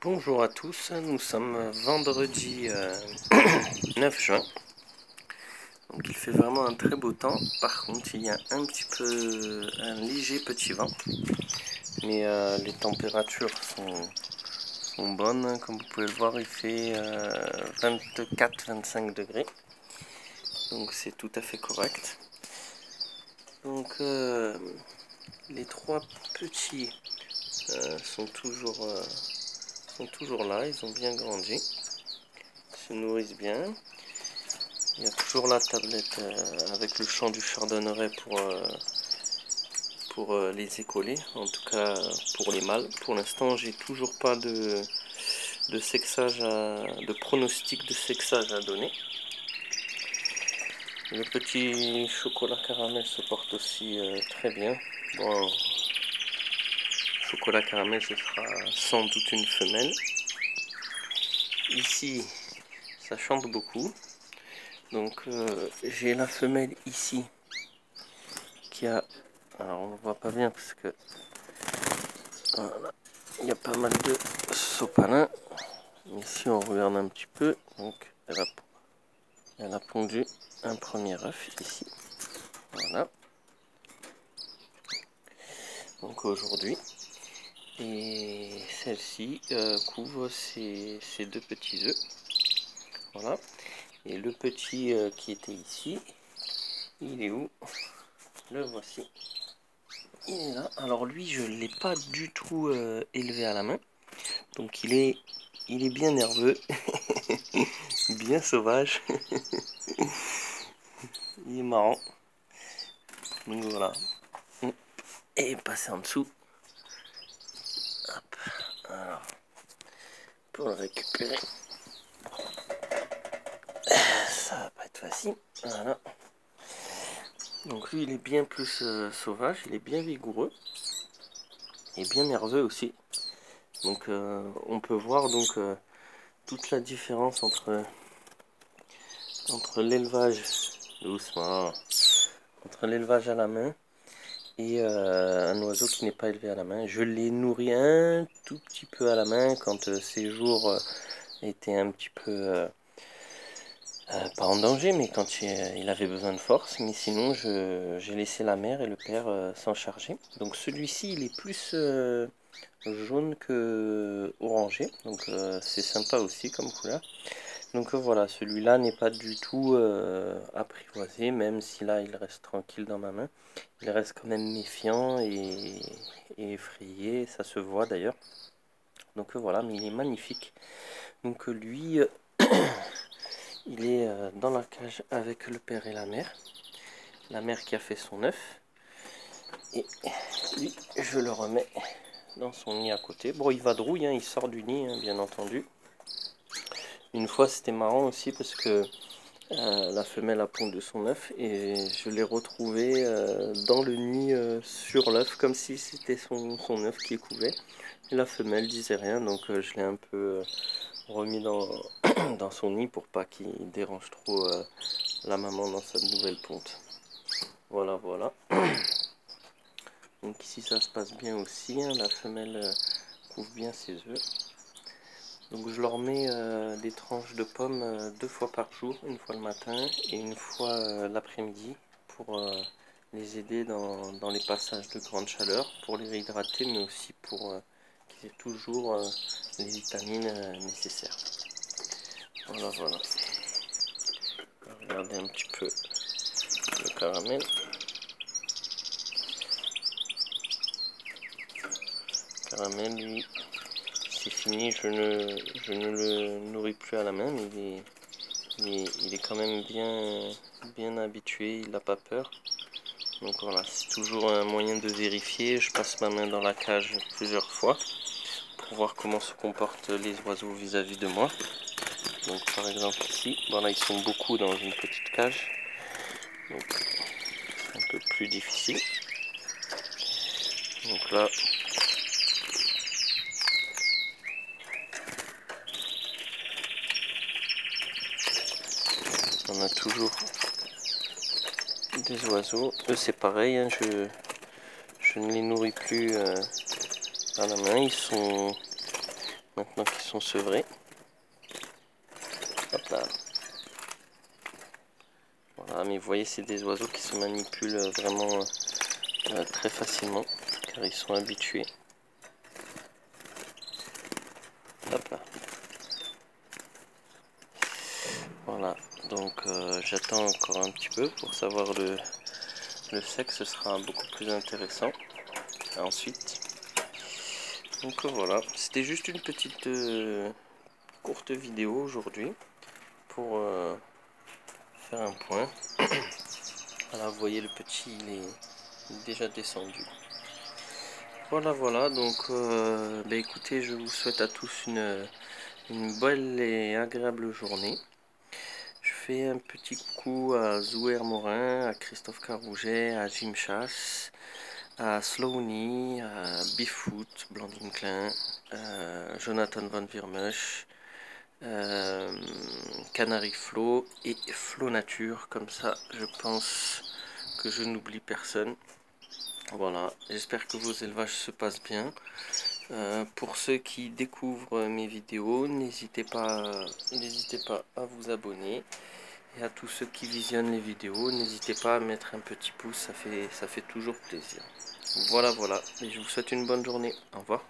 Bonjour à tous, nous sommes vendredi 9 juin. Donc il fait vraiment un très beau temps. Par contre, il y a un léger petit vent. Mais les températures sont bonnes. Comme vous pouvez le voir, il fait 24-25 degrés. Donc c'est tout à fait correct. Donc les trois petits sont toujours là, ils ont bien grandi, ils se nourrissent bien. Il y a toujours la tablette avec le chant du chardonneret pour les écoler, en tout cas pour les mâles. Pour l'instant, j'ai toujours pas de pronostic de sexage à donner. Le petit chocolat caramel se porte aussi très bien. Bon, chocolat caramel, ce sera sans doute une femelle. Ici, ça chante beaucoup. Donc j'ai la femelle ici qui a, alors on ne voit pas bien parce que voilà, il y a pas mal de sopalin. Mais si on regarde un petit peu, donc elle a pondu un premier œuf ici. Voilà. Donc aujourd'hui. Et celle-ci couvre ses deux petits œufs. Voilà. Et le petit qui était ici, il est où? Le voici. Il est là. Alors lui, je ne l'ai pas du tout élevé à la main. Donc il est bien nerveux. Bien sauvage. Il est marrant. Donc voilà. Et passer en dessous. Hop. Alors, pour le récupérer. Ça va pas être facile. Voilà. Donc lui, il est bien plus sauvage. Il est bien vigoureux. Et bien nerveux aussi. Donc on peut voir donc toute la différence entre l'élevage doucement, entre l'élevage à la main et un oiseau qui n'est pas élevé à la main. Je l'ai nourri un tout petit peu à la main quand ses jours étaient un petit peu pas en danger, mais quand il avait besoin de force. Mais sinon, j'ai laissé la mère et le père s'en charger. Donc celui-ci, il est plus jaune que orangé, donc c'est sympa aussi comme couleur. Donc voilà, celui-là n'est pas du tout apprivoisé, même si là il reste tranquille dans ma main. Il reste quand même méfiant et effrayé, ça se voit d'ailleurs. Donc voilà, mais il est magnifique. Donc lui, il est dans la cage avec le père et la mère. La mère qui a fait son œuf. Et lui, je le remets dans son nid à côté. Bon, il vadrouille, hein, il sort du nid, hein, bien entendu. Une fois, c'était marrant aussi parce que la femelle a pondu son œuf et je l'ai retrouvé dans le nid sur l'œuf, comme si c'était son œuf qui couvait. Et la femelle disait rien, donc je l'ai un peu remis dans, dans son nid pour pas qu'il dérange trop la maman dans sa nouvelle ponte. Voilà, voilà. Donc ici ça se passe bien aussi, hein, la femelle couvre bien ses œufs. Donc je leur mets des tranches de pommes 2 fois par jour, une fois le matin et une fois l'après-midi pour les aider dans les passages de grande chaleur, pour les réhydrater mais aussi pour qu'ils aient toujours les vitamines nécessaires. Voilà, voilà. On va regarder un petit peu le caramel. Caramel, lui, c'est fini, je ne le nourris plus à la main, mais il est quand même bien habitué, il n'a pas peur. Donc voilà, c'est toujours un moyen de vérifier. Je passe ma main dans la cage plusieurs fois pour voir comment se comportent les oiseaux vis-à-vis de moi. Donc par exemple ici, voilà, ils sont beaucoup dans une petite cage. Donc c'est un peu plus difficile. Donc là, on a toujours des oiseaux. Eux c'est pareil, hein, je ne les nourris plus à la main. maintenant qu'ils sont sevrés. Hop là. Voilà, mais vous voyez, c'est des oiseaux qui se manipulent vraiment très facilement, car ils sont habitués. Hop là. Voilà, donc j'attends encore un petit peu pour savoir le sexe, ce sera beaucoup plus intéressant ensuite. Donc voilà, c'était juste une petite courte vidéo aujourd'hui pour faire un point. Voilà, vous voyez le petit, il est déjà descendu. Voilà, donc écoutez, je vous souhaite à tous une belle et agréable journée. Je fais un petit coucou à Zouer Morin, à Christophe Carouget, à Jim Chass, à Slowny, à Bifoot, Blandine Klein, Jonathan Van Virmush, Canary Flo et Flo Nature. Comme ça, je pense que je n'oublie personne. Voilà, j'espère que vos élevages se passent bien. Pour ceux qui découvrent mes vidéos, n'hésitez pas à vous abonner. Et à tous ceux qui visionnent les vidéos, n'hésitez pas à mettre un petit pouce, ça fait toujours plaisir. Voilà, et je vous souhaite une bonne journée. Au revoir.